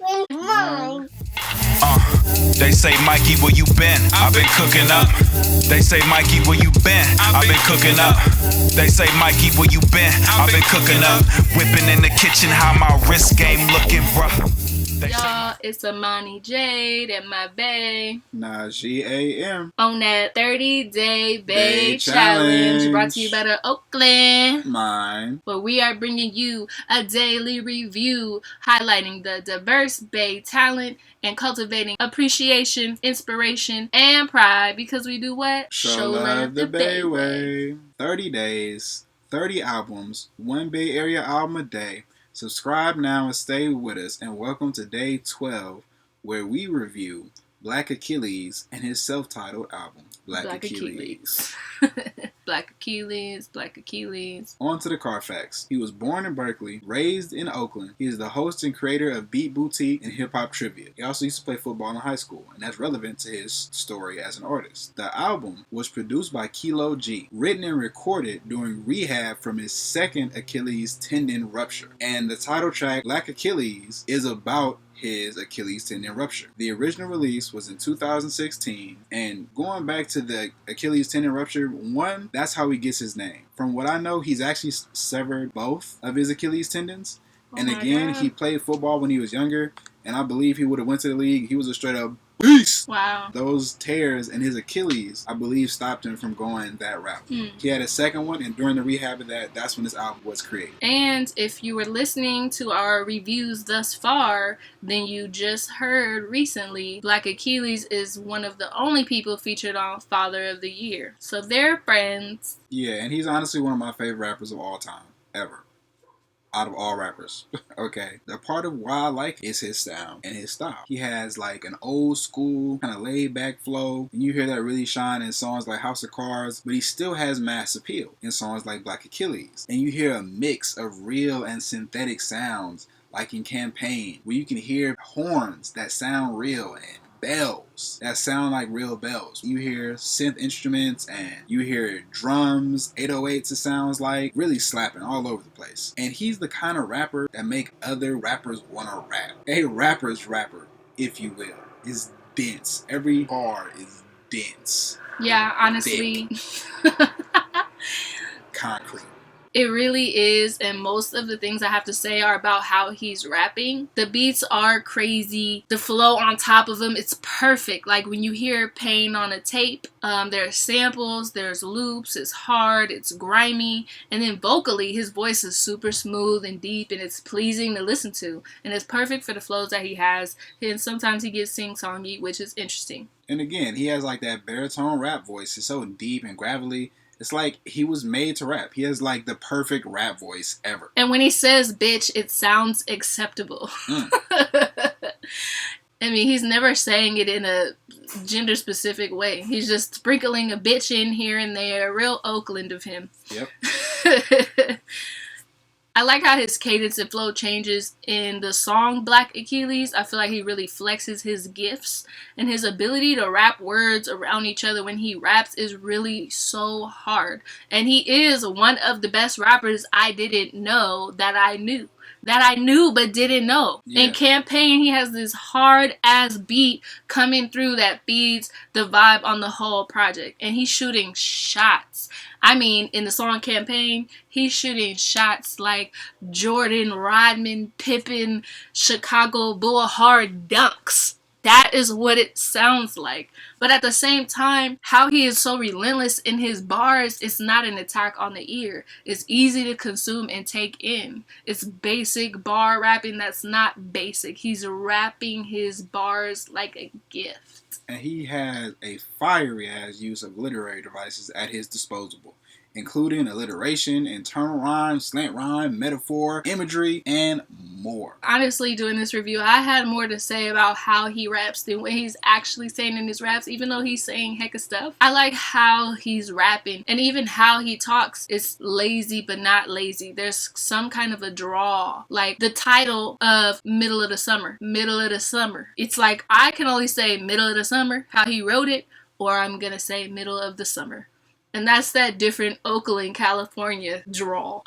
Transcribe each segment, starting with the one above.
Oakland, mine. They say, Mikey, where you been? I've been cooking up. They say, Mikey, where you been? I've been cooking up. They say, Mikey, where you been? I've been cooking up. Whipping in the kitchen, how my wrist game looking rough. Y'all, it's Amani Jade and my bae Najee A.M. on that 30-day bae Bae challenge, challenge. brought to you by the Oakland, Mine. where we are bringing you a daily review highlighting the diverse bae talent and cultivating appreciation, inspiration, and pride, because we do what? Show love the Bay way. 30 days, 30 albums, one Bay Area album a day. Subscribe now and stay with us, and welcome to day 12, where we review Blvck Achilles and his self-titled album, Blvck Achilles. Blvck Achilles, Blvck Achilles. On to the car facts. He was born in Berkeley, raised in Oakland. He is the host and creator of Beat Boutique and Hip Hop Trivia. He also used to play football in high school, and that's relevant to his story as an artist. The album was produced by Kilo G, written and recorded during rehab from his second Achilles tendon rupture. And the title track, Blvck Achilles, is about his Achilles tendon rupture. The original release was in 2016, and going back to the Achilles tendon rupture, one, that's how he gets his name. From what I know, he's actually severed both of his Achilles tendons. And again, he played football when he was younger, and I believe he would have went to the league. He was a straight up beast. Wow. Those tears in his Achilles, I believe, stopped him from going that route. He had a second one, and during the rehab of that's when this album was created. And if you were listening to our reviews thus far, then you just heard recently Blvck Achilles is one of the only people featured on Father of the Year. So they're friends. Yeah, and he's honestly one of my favorite rappers of all time, ever. Out of all rappers. Okay. The part of why I like is his sound and his style. He has like an old school, kind of laid back flow. And you hear that really shine in songs like House of Cards, but he still has mass appeal in songs like Blvck Achilles. And you hear a mix of real and synthetic sounds, like in Campaign, where you can hear horns that sound real and bells that sound like real bells. You hear synth instruments and you hear drums, 808s it sounds like, really slapping all over the place. And he's the kind of rapper that make other rappers want to rap. A rapper's rapper, if you will, is dense. Every bar is dense. Yeah, honestly. Concrete. It really is, and most of the things I have to say are about how he's rapping. The beats are crazy. The flow on top of them, it's perfect. Like when you hear Pain on a tape, there's samples, there's loops, it's hard, it's grimy, and then vocally, his voice is super smooth and deep, and it's pleasing to listen to, and it's perfect for the flows that he has, and sometimes he gets sing-songy, which is interesting. And again, he has like that baritone rap voice. It's so deep and gravelly. It's like he was made to rap. He has like the perfect rap voice ever. And when he says bitch, it sounds acceptable. I mean, he's never saying it in a gender specific way. He's just sprinkling a bitch in here and there. Real Oakland of him. Yep. I like how his cadence and flow changes in the song Blvck Achilles. I feel like he really flexes his gifts, and his ability to wrap words around each other when he raps is really so hard. And he is one of the best rappers I didn't know that I knew. That I knew but didn't know. Yeah. In Campaign, he has this hard ass beat coming through that feeds the vibe on the whole project. And he's shooting shots. I mean, in the song Campaign, he's shooting shots like Jordan, Rodman, Pippen, Chicago Bull hard dunks. That is what it sounds like. But at the same time, how he is so relentless in his bars, it's not an attack on the ear. It's easy to consume and take in. It's basic bar rapping that's not basic. He's rapping his bars like a gift. And he has a fiery ass use of literary devices at his disposal, including alliteration, internal rhyme, slant rhyme, metaphor, imagery, and more. Honestly, doing this review, I had more to say about how he raps than what he's actually saying in his raps, even though he's saying heck of stuff. I like how he's rapping, and even how he talks is lazy but not lazy. There's some kind of a drawl. Like the title of Middle of the Summer. Middle of the Summer. It's like I can only say Middle of the Summer, how he wrote it, or I'm gonna say Middle of the Summer. And that's that different Oakland, California drawl.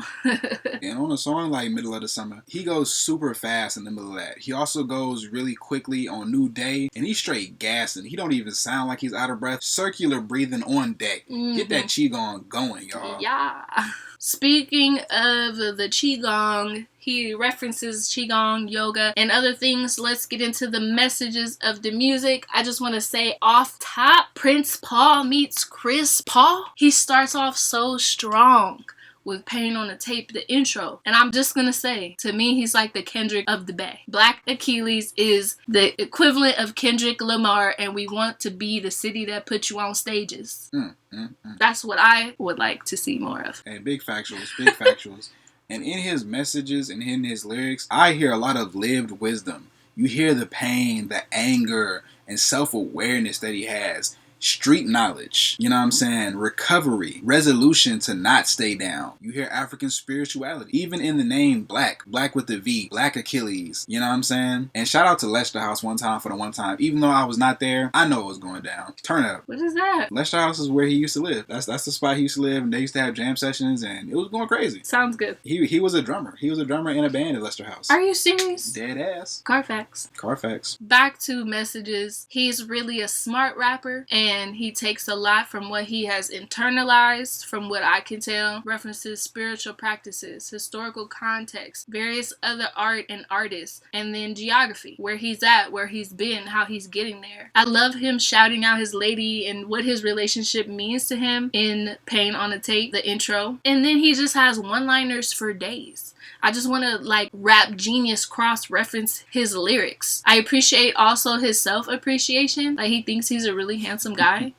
And on a song like Middle of the Summer, he goes super fast in the middle of that. He also goes really quickly on New Day, and he's straight gassing. He don't even sound like he's out of breath. Circular breathing on deck. Get that Qigong going, y'all. Yeah. Speaking of the Qigong, he references Qigong, yoga, and other things. Let's get into the messages of the music. I just want to say off top, Prince Paul meets Chris Paul. He starts off so strong with Pain on the Tape, the intro. And I'm just gonna say, to me, he's like the Kendrick of the Bay. Blvck Achilles is the equivalent of Kendrick Lamar, and we want to be the city that puts you on stages. That's what I would like to see more of. Hey, big factuals, big factuals. And in his messages and in his lyrics, I hear a lot of lived wisdom. You hear the pain, the anger, and self-awareness that he has. Street knowledge, you know what I'm saying? Recovery, resolution to not stay down. You hear African spirituality, even in the name Black with the V, Blvck Achilles, you know what I'm saying? And shout out to Lester House one time for the one time. Even though I was not there, I know it was going down. Turn up. What is that? Lester House is where he used to live. That's the spot he used to live, and they used to have jam sessions, and it was going crazy. Sounds good. He was a drummer. He was a drummer in a band at Lester House. Are you serious? Dead ass. Carfax. Back to messages. He's really a smart rapper, and he takes a lot from what he has internalized, from what I can tell. References spiritual practices, historical context, various other art and artists, and then geography, where he's at, where he's been, how he's getting there. I love him shouting out his lady and what his relationship means to him in Pain on the Tape, the intro. And then he just has one-liners for days. I just want to like rap genius cross-reference his lyrics. I appreciate also his self-appreciation. Like he thinks he's a really handsome guy.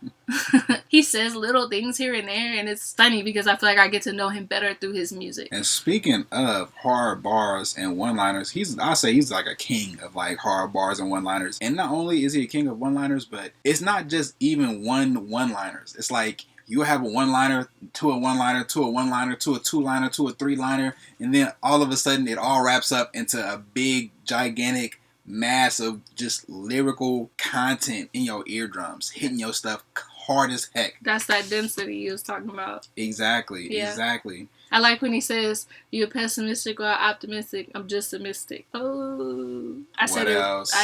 He says little things here and there, and it's funny because I feel like I get to know him better through his music. And speaking of hard bars and one-liners, I say he's like a king of like hard bars and one-liners. And not only is he a king of one-liners, but it's not just even one-liners. It's like you have a one-liner to a one-liner to a one-liner to a two-liner to a three-liner, and then all of a sudden it all wraps up into a big, gigantic mass of just lyrical content in your eardrums, hitting your stuff hard as heck. That's that density you was talking about. Exactly, yeah. Exactly. I like when he says, "You're pessimistic or optimistic. I'm just a mystic." Oh, I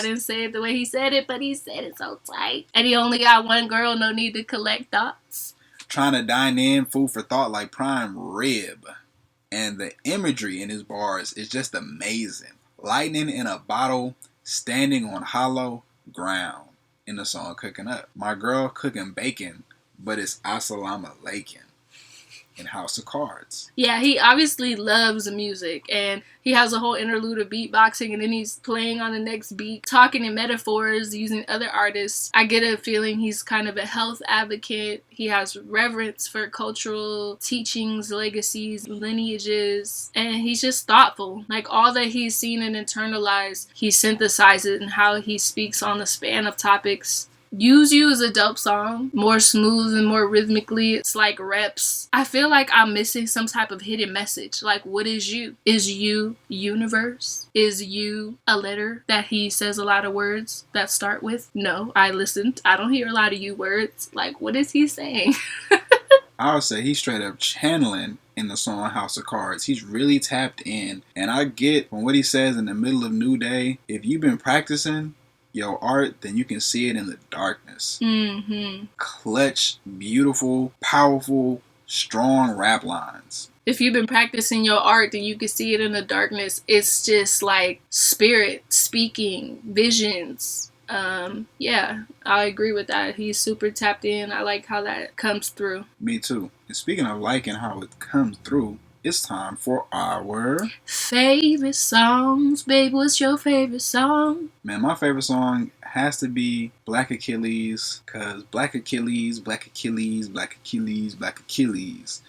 didn't say it the way he said it, but he said it so tight. And he only got one girl, no need to collect thoughts. Trying to dine in, food for thought like prime rib. And the imagery in his bars is just amazing. Lightning in a bottle, standing on hollow ground in the song Cooking Up. My girl cooking bacon, but it's assalamu alaikum in House of Cards. Yeah, he obviously loves music, and he has a whole interlude of beatboxing, and then he's playing on the next beat, talking in metaphors, using other artists. I get a feeling he's kind of a health advocate. He has reverence for cultural teachings, legacies, lineages, and he's just thoughtful. Like all that he's seen and internalized, he synthesizes in how he speaks on the span of topics. Use You is a dope song. More smooth and more rhythmically. It's like reps. I feel like I'm missing some type of hidden message. Like, what is you? Is you universe? Is you a letter that he says a lot of words that start with? No, I listened. I don't hear a lot of you words. Like, what is he saying? I would say he's straight up channeling in the song House of Cards. He's really tapped in. And I get from what he says in the middle of New Day, if you've been practicing your art, then you can see it in the darkness. Clutch, beautiful, powerful, strong rap lines. If you've been practicing your art, then you can see it in the darkness. It's just like spirit speaking, visions. Yeah, I agree with that. He's super tapped in. I like how that comes through. Me too. And speaking of liking how it comes through, it's time for our favorite songs. Babe, what's your favorite song? Man, my favorite song has to be Blvck Achilles, because Blvck Achilles, Blvck Achilles, Blvck Achilles, Blvck Achilles.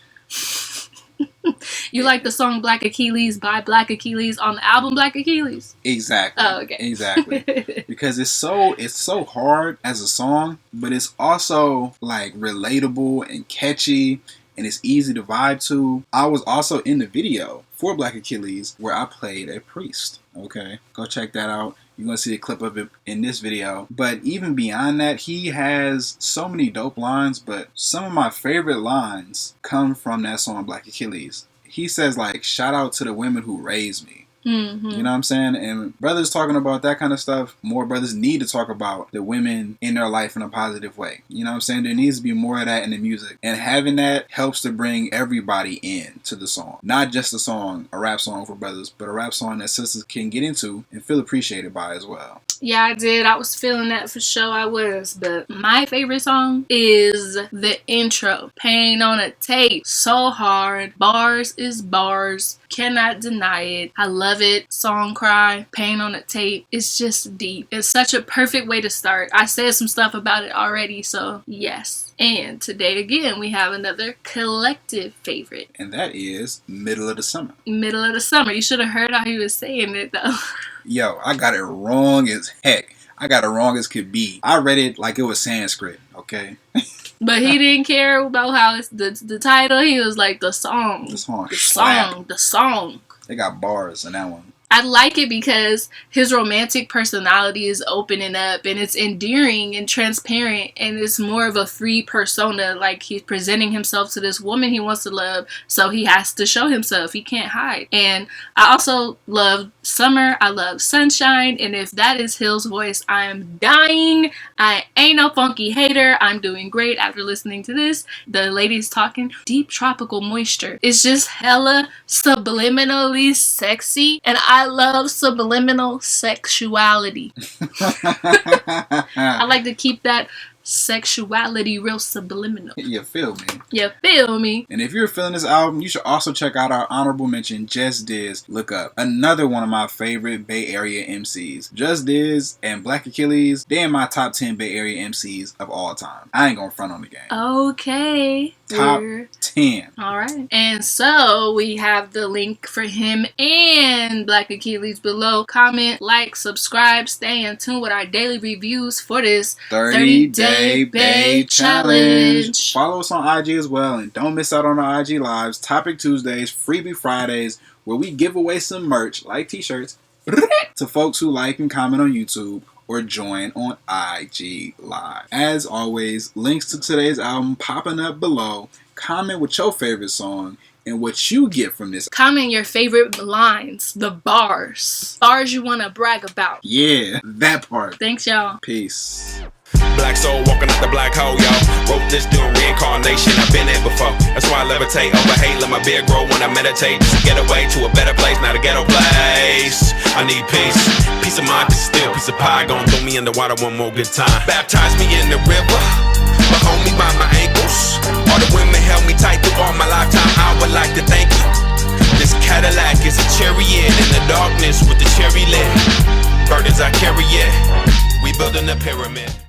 You like the song Blvck Achilles by Blvck Achilles on the album Blvck Achilles? Exactly. Oh, okay. Exactly. Because it's so hard as a song, but it's also like relatable and catchy, and it's easy to vibe to. I was also in the video for Blvck Achilles where I played a priest. Okay, go check that out. You're going to see a clip of it in this video. But even beyond that, he has so many dope lines, but some of my favorite lines come from that song Blvck Achilles. He says like, shout out to the women who raised me. Mm-hmm. You know what I'm saying? And brothers talking about that kind of stuff, more brothers need to talk about the women in their life in a positive way. You know what I'm saying? There needs to be more of that in the music. And having that helps to bring everybody in to the song. Not just a song, a rap song for brothers, but a rap song that sisters can get into and feel appreciated by as well. Yeah, I did. I was feeling that for sure. I was. But my favorite song is the intro. Pain on a tape. So hard. Bars is bars. Cannot deny it. I love it. Song cry. Pain on a tape. It's just deep. It's such a perfect way to start. I said some stuff about it already, so yes. And today again, we have another collective favorite. And that is Middle of the Summer. Middle of the Summer. You should have heard how he was saying it though. Yo, I got it wrong as heck. I got it wrong as could be. I read it like it was Sanskrit, okay? But he didn't care about how it's the title. He was like, the song. The song. The song. They got bars in that one. I like it because his romantic personality is opening up and it's endearing and transparent and it's more of a free persona. Like he's presenting himself to this woman he wants to love, so he has to show himself. He can't hide. And I also love summer. I love sunshine. And if that is Hill's voice, I am dying. I ain't no funky hater. I'm doing great after listening to this. The lady's talking deep tropical moisture. It's just hella subliminally sexy. And I love subliminal sexuality. I like to keep that sexuality real subliminal. You feel me? You feel me? And if you're feeling this album, you should also check out our honorable mention, JusDizz. Look up. Another one of my favorite Bay Area MCs. JusDizz and Blvck Achilles, they're in my top 10 Bay Area MCs of all time. I ain't gonna front on the game. Okay. Top 10. Alright. And so we have the link for him and Blvck Achilles below. Comment, like, subscribe, stay in tune with our daily reviews for this 30-day Bay Challenge. Follow us on IG as well, and don't miss out on our IG lives, Topic Tuesdays, Freebie Fridays, where we give away some merch like t-shirts to folks who like and comment on YouTube or join on IG Live. As always, links to today's album popping up below. Comment with your favorite song and what you get from this. Comment your favorite lines, the bars you want to brag about. Yeah, that part. Thanks, y'all. Peace. Black soul walking out the black hole, yo. Wrote this during reincarnation, I've been there before. That's why I levitate over hate, let my beard grow when I meditate. Just to get away to a better place, not a ghetto place. I need peace, peace of mind, peace of steel, piece of pie. Gon' throw me in the water one more good time. Baptize me in the river, but hold me by my ankles. All the women held me tight through all my lifetime, I would like to thank you. This Cadillac is a chariot in the darkness with the cherry lit. Burdens I carry it, we building a pyramid.